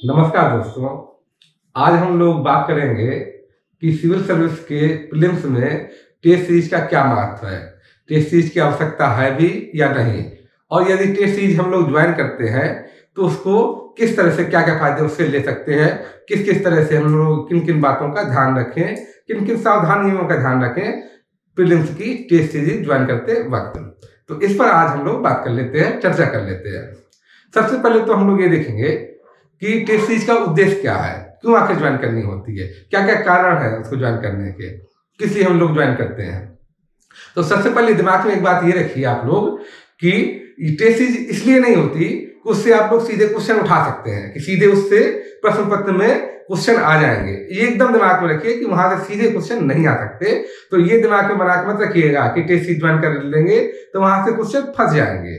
नमस्कार दोस्तों। आज हम लोग बात करेंगे कि सिविल सर्विस के प्रीलिम्स में टेस्ट सीरीज का क्या महत्व है, टेस्ट सीरीज की आवश्यकता है भी या नहीं, और यदि टेस्ट सीरीज हम लोग ज्वाइन करते हैं तो उसको किस तरह से क्या क्या फायदे उससे ले सकते हैं, किस किस तरह से हम लोग किन किन बातों का ध्यान रखें, किन किन सावधानियों का ध्यान रखें प्रीलिम्स की टेस्ट सीरीज ज्वाइन करते वक्त। तो इस पर आज हम लोग बात कर लेते हैं, चर्चा कर लेते हैं। सबसे पहले तो हम लोग ये देखेंगे कि टेस्ट सीरीज का उद्देश्य क्या है, क्यों आखिर ज्वाइन करनी होती है, क्या क्या कारण है उसको ज्वाइन करने के, किस लिए हम लोग ज्वाइन करते हैं। तो सबसे पहले दिमाग में एक बात ये रखिए आप लोग कि टेस्ट सीरीज इसलिए नहीं होती कि उससे आप लोग सीधे क्वेश्चन उठा सकते हैं, कि सीधे उससे प्रश्न पत्र में क्वेश्चन आ जाएंगे। ये एकदम दिमाग में रखिए कि वहां से सीधे क्वेश्चन नहीं आ सकते। तो ये दिमाग में बना के मत रखिएगा कि टेस्ट सीरीज ज्वाइन कर लेंगे तो वहां से क्वेश्चन फंस जाएंगे।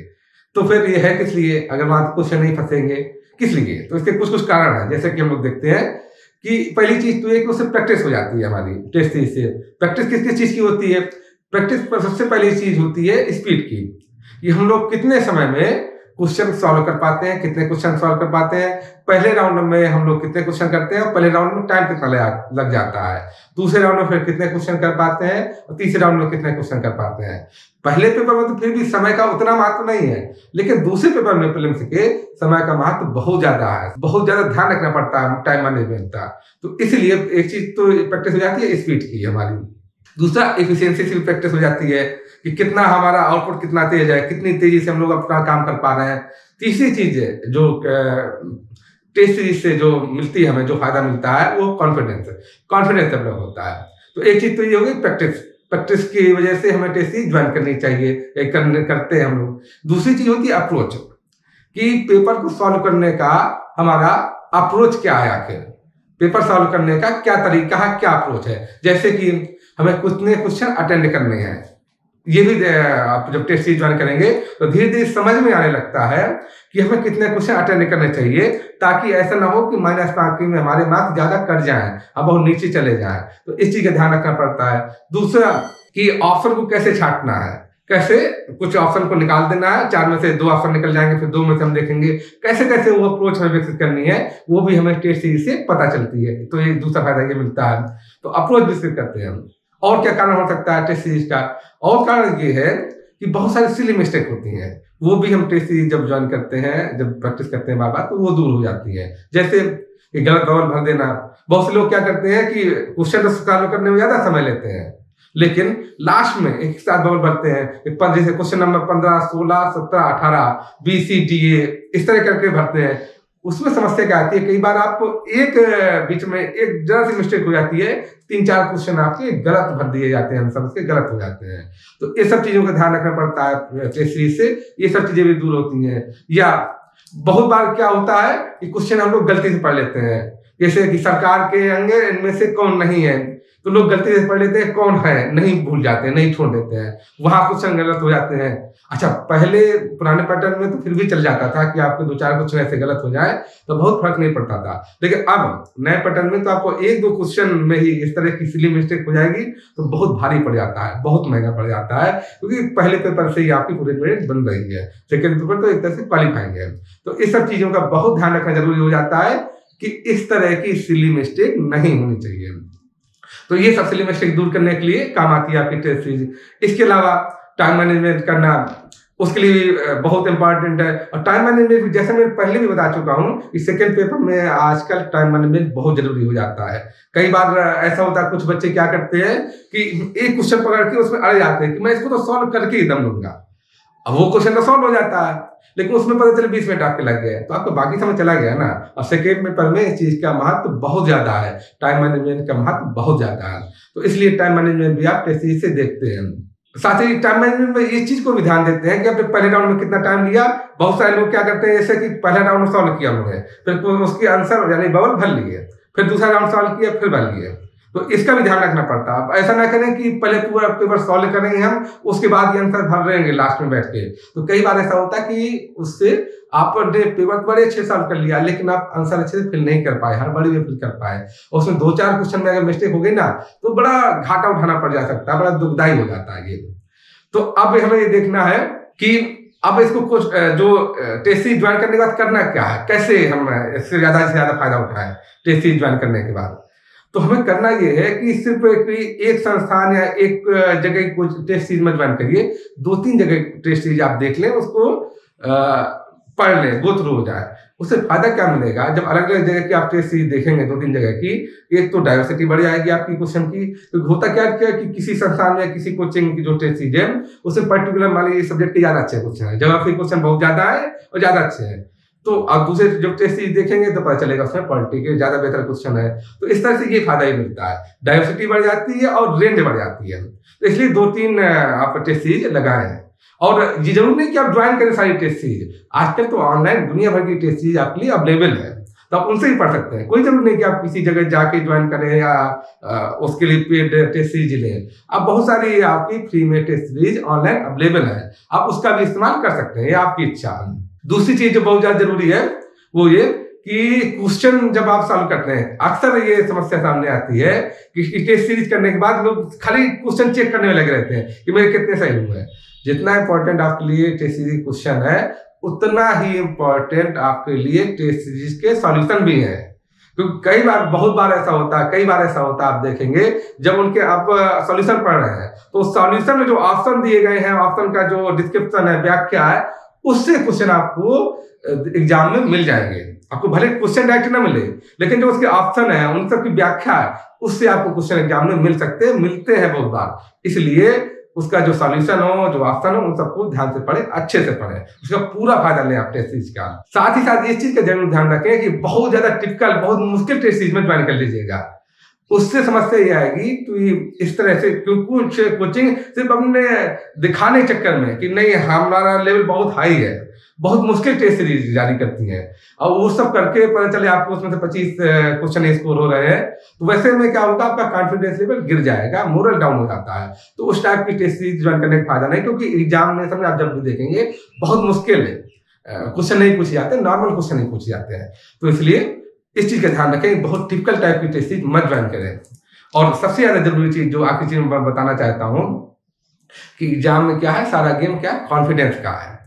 तो फिर ये है किस लिए, अगर वहां से क्वेश्चन नहीं फंसेंगे किस लिए? तो इसके कुछ कुछ कारण है, जैसे कि हम लोग देखते हैं कि पहली चीज तो ये कि उससे प्रैक्टिस हो जाती है हमारी टेस्ट सीरीज से। प्रैक्टिस किस किस चीज की होती है? प्रैक्टिस पर सबसे पहली चीज होती है स्पीड की, कि हम लोग कितने समय में क्वेश्चन सॉल्व कर पाते हैं, कितने क्वेश्चन सॉल्व कर पाते हैं। पहले राउंड में हम लोग कितने क्वेश्चन करते हैं और पहले राउंड में टाइम कितना लग जाता है, दूसरे राउंड में फिर कितने क्वेश्चन कर पाते हैं और तीसरे राउंड में कितने क्वेश्चन कर पाते हैं। पहले पेपर में तो फिर भी समय का उतना महत्व नहीं है, लेकिन दूसरे पेपर में प्रीलिम्स के समय का महत्व बहुत ज्यादा है, बहुत ज्यादा ध्यान रखना पड़ता है टाइम मैनेजमेंट का। तो इसलिए एक चीज तो प्रैक्टिस हो जाती है स्पीड की हमारी। दूसरा एफिशिएंसी से भी प्रैक्टिस हो जाती है कि कितना हमारा आउटपुट कितना तेज है, कितनी तेजी से हम लोग अपना काम कर पा रहे हैं। तीसरी चीज है जो टेस्ट सीरीज से जो मिलती है, हमें जो फायदा मिलता है वो कॉन्फिडेंस डेवलप होता है। तो एक चीज तो ये होगी प्रैक्टिस की वजह से हमें टेस्ट सीरीज ज्वाइन करनी चाहिए, करते हैं हम लोग। दूसरी चीज होती है अप्रोच, कि पेपर को सॉल्व करने का हमारा अप्रोच क्या है, आखिर पेपर सॉल्व करने का क्या तरीका है, क्या अप्रोच है। जैसे कि हमें कितने क्वेश्चन अटेंड करने हैं, ये भी आप जब टेस्ट सीरीज ज्वाइन करेंगे तो धीरे धीरे समझ में आने लगता है कि हमें कितने क्वेश्चन अटेंड करने चाहिए, ताकि ऐसा ना हो कि माइनस मार्किंग में हमारे मार्क्स ज्यादा कट जाएं, अब बहुत नीचे चले जाएं। तो इस चीज का ध्यान रखना पड़ता है। दूसरा कि ऑप्शन को कैसे छांटना है, कैसे कुछ ऑप्शन को निकाल देना है, 4 में से 2 ऑप्शन निकल जाएंगे, फिर 2 में से हम देखेंगे कैसे कैसे वो अप्रोच हमें विकसित करनी है, वो भी हमें टेस्ट सीरीज से पता चलती है। तो ये दूसरा फायदा ये मिलता है। तो अप्रोच विकसित करते हैं हम। और क्या कारण हो सकता है टेस्ट सीरीज का? और कारण ये है कि बहुत सारी सिली मिस्टेक होती हैं, वो भी हम टेस्ट सीरीज जब ज्वाइन करते हैं, जब प्रैक्टिस करते हैं बार बार, तो वो दूर हो जाती है। जैसे गलत बवल भर देना। बहुत से लोग क्या करते हैं कि क्वेश्चन सॉल्व करने में ज्यादा समय लेते हैं, लेकिन लास्ट में एक साथ बबल भरते हैं। जैसे क्वेश्चन नंबर 15, 16, 17, 18 BCDA इस तरह करके भरते हैं। उसमें समस्या क्या आती है, कई बार आप एक बीच में एक जरा सी मिस्टेक हो जाती है, 3-4 क्वेश्चन आपके गलत भर दिए जाते हैं, आंसर उसके गलत हो जाते हैं। तो ये सब चीजों का ध्यान रखना पड़ता है टेस्ट सीरीज से, ये सब चीजें भी दूर होती हैं। या बहुत बार क्या होता है कि क्वेश्चन हम लोग गलती से पढ़ लेते हैं, जैसे कि सरकार के अंग इनमें से कौन नहीं है, तो लोग गलती से पढ़ लेते हैं कौन है, नहीं भूल जाते हैं, नहीं छोड़ देते हैं, वहां क्वेश्चन गलत हो जाते हैं। अच्छा, पहले पुराने पैटर्न में तो फिर भी चल जाता था कि आपके 2-4 क्वेश्चन ऐसे गलत हो जाए तो बहुत फर्क नहीं पड़ता था, लेकिन अब नए पैटर्न में तो आपको 1-2 क्वेश्चन में ही इस तरह की सिली मिस्टेक हो जाएगी तो बहुत भारी पड़ जाता है, बहुत महंगा पड़ जाता है, क्योंकि पहले पेपर से ही आपकी पूरी मेरिट बन रही है, सेकेंड पेपर तो एक तरह से क्वालिफाइंग है। तो इस सब चीजों का बहुत ध्यान रखना जरूरी हो जाता है कि इस तरह की सिली मिस्टेक नहीं होनी चाहिए। तो ये सब सिली मिस्टेक दूर करने के लिए काम आती है आपकी टेस्ट सीरीज। इसके अलावा टाइम मैनेजमेंट करना उसके लिए बहुत इंपॉर्टेंट है। और टाइम मैनेजमेंट जैसे मैं पहले भी बता चुका हूं कि सेकेंड पेपर में आजकल टाइम मैनेजमेंट बहुत जरूरी हो जाता है। कई बार ऐसा होता है, कुछ बच्चे क्या करते हैं कि एक क्वेश्चन पकड़ के उसमें अड़े जाते हैं कि मैं इसको तो सॉल्व करके ही दम लूंगा। अब वो क्वेश्चन तो सॉल्व हो जाता है, लेकिन उसमें पता चले 20 मिनट आपके लग गए, तो आपको बाकी समय चला गया ना। और सेकेंड पेपर में इस चीज का महत्व बहुत ज्यादा है, टाइम मैनेजमेंट का महत्व बहुत ज्यादा है। तो इसलिए टाइम मैनेजमेंट भी आप टेस्ट सीरीज से देखते हैं। साथ ही टाइम मैनेजमेंट में इस चीज को भी ध्यान देते हैं कि आपने पहले राउंड में कितना टाइम लिया। बहुत सारे लोग क्या करते हैं, जैसे कि पहला राउंड सॉल्व किया उन्होंने, फिर उसके आंसर यानी बबल भर लिए, फिर दूसरा राउंड सॉल्व किया, फिर भर लिए। तो इसका भी ध्यान रखना पड़ता है। ऐसा ना करें कि पहले पूरा पेपर सॉल्व करेंगे हम, उसके बाद ये आंसर भर रहेंगे लास्ट में बैठ के। तो कई बार ऐसा होता है कि उससे आपने पेपर बड़े अच्छे सॉल्व कर लिया, लेकिन आप आंसर अच्छे से फिल नहीं कर पाए, हर बड़ी में फिल कर पाए, उसमें 2-4 क्वेश्चन में अगर मिस्टेक हो गई ना तो बड़ा घाटा उठाना पड़ जा सकता है, बड़ा दुखदाई हो जाता है ये। तो अब हमें ये देखना है कि अब इसको कुछ जो टेस्ट सीरीज ज्वाइन करने के बाद करना क्या है, कैसे हम इससे ज्यादा फायदा उठाएं टेस्ट सीरीज ज्वाइन करने के बाद। तो हमें करना ये है कि सिर्फ एक संस्थान या एक जगह कुछ टेस्ट सीरीज में ज्वाइन करिए, 2-3 जगह टेस्ट सीरीज आप देख लें, उसको पढ़ लें, गो थ्रू हो जाए। उससे फायदा क्या मिलेगा, जब अलग अलग जगह की आप टेस्ट सीरीज देखेंगे 2-3 जगह की, एक तो डाइवर्सिटी बढ़ जाएगी आपकी क्वेश्चन की। तो होता क्या कि किसी संस्थान में किसी कोचिंग की जो टेस्ट सीरीज है उसमें पर्टिकुलर मान लीजिए सब्जेक्ट के ज्यादा अच्छे क्वेश्चन है, ज्योग्राफी क्वेश्चन बहुत ज्यादा है और ज्यादा अच्छे हैं, तो आप दूसरे जब टेस्ट सीरीज देखेंगे तो पता चलेगा उसमें पॉलिटी के ज्यादा बेहतर क्वेश्चन है। तो इस तरह से ये फायदा ही मिलता है, डाइवर्सिटी बढ़ जाती है और रेंज बढ़ जाती है। तो इसलिए 2-3 आप टेस्ट सीरीज लगाए हैं। और ये जरूर नहीं कि आप ज्वाइन करें सारी टेस्ट सीरीज, आजकल तो ऑनलाइन दुनिया भर की टेस्ट सीरीज आपके लिए अवेलेबल है, तो आप उनसे ही पढ़ सकते हैं। कोई जरूर नहीं कि आप किसी जगह जाके ज्वाइन करें या उसके लिए पेड टेस्ट सीरीज लें। आप बहुत सारी आपकी फ्री में टेस्ट सीरीज ऑनलाइन अवेलेबल है, आप उसका भी इस्तेमाल कर सकते हैं, ये आपकी इच्छा। दूसरी चीज जो बहुत ज्यादा जरूरी है वो ये कि क्वेश्चन जब आप सॉल्व करते हैं, अक्सर ये समस्या सामने आती है कि टेस्ट सीरीज करने के बाद लोग खाली क्वेश्चन चेक करने में लगे रहते हैं कि मेरे कितने सही हुए हैं। जितना इंपॉर्टेंट आपके लिए टेस्ट सीरीज क्वेश्चन है, उतना ही इंपॉर्टेंट आपके लिए टेस्ट सीरीज के सॉल्यूशन भी है। क्योंकि बहुत बार ऐसा होता है, आप देखेंगे जब उनके आप सॉल्यूशन पढ़ रहे हैं तो सॉल्यूशन में जो ऑप्शन दिए गए हैं, ऑप्शन का जो डिस्क्रिप्शन है, व्याख्या है, उससे क्वेश्चन आपको एग्जाम में मिल जाएंगे। आपको भले क्वेश्चन डायरेक्ट ना मिले, लेकिन जो उसके ऑप्शन है, उन सब की व्याख्या है, उससे आपको क्वेश्चन एग्जाम में मिलते हैं बहुत बार। इसलिए उसका जो सॉल्यूशन हो, जो ऑप्शन हो, उन सबको ध्यान से पढ़े, अच्छे से पढ़े, उसका पूरा फायदा लें आप टेस्ट सीरीज का। साथ ही साथ इस चीज का जरूर ध्यान रखें कि बहुत ज्यादा टिपिकल, बहुत मुश्किल टेस्ट सीरीज में ज्वाइन कर लीजिएगा, उससे समस्या ये आएगी कि इस तरह से कुछ कोचिंग सिर्फ अपने दिखाने चक्कर में कि नहीं हमारा लेवल बहुत हाई है, बहुत मुश्किल टेस्ट सीरीज जारी करती हैं, और वो सब करके पता चले आपको उसमें से 25 क्वेश्चन स्कोर हो रहे हैं, तो वैसे में क्या होगा, आपका कॉन्फिडेंस लेवल गिर जाएगा, मोरल डाउन हो जाता है। तो उस टाइप की टेस्ट सीरीज ज्वाइन करने का फायदा नहीं, क्योंकि एग्जामिनेशन में आप जब भी देखेंगे बहुत मुश्किल है क्वेश्चन नहीं पूछे जाते, नॉर्मल क्वेश्चन नहीं पूछे जाते हैं। तो इसलिए इस चीज का ध्यान रखें, बहुत टिपिकल टाइप की टेस्ट सीरीज मत ज्वाइन करें। और सबसे ज्यादा जरूरी चीज जो आखिरी चीज मैं बताना चाहता हूं कि एग्जाम में क्या है, सारा गेम क्या है, कॉन्फिडेंस का है।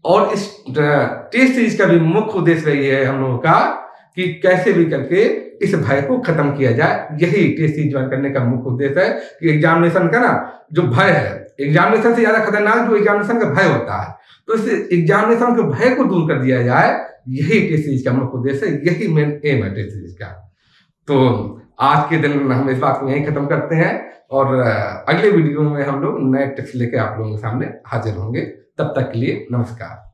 और इस टेस्ट सीरीज का भी मुख्य उद्देश्य यही है हम लोगों का कि कैसे भी करके इस भय को खत्म किया जाए। यही टेस्ट सीरीज ज्वाइन करने का मुख्य उद्देश्य है कि एग्जामिनेशन का ना जो भय है, एग्जामिनेशन से ज्यादा खतरनाक जो एग्जामिनेशन का भय होता है, तो इस एग्जामिनेशन के भय को दूर कर दिया जाए, यही टेस्ट सीरीज का मुख्य उद्देश्य है, यही मेन एम है टेस्ट सीरीज का। तो आज के दिन हम इस बात को यहीं खत्म करते हैं, और अगले वीडियो में हम लोग नए टिप्स लेकर आप लोगों के सामने हाजिर होंगे। तब तक के लिए नमस्कार।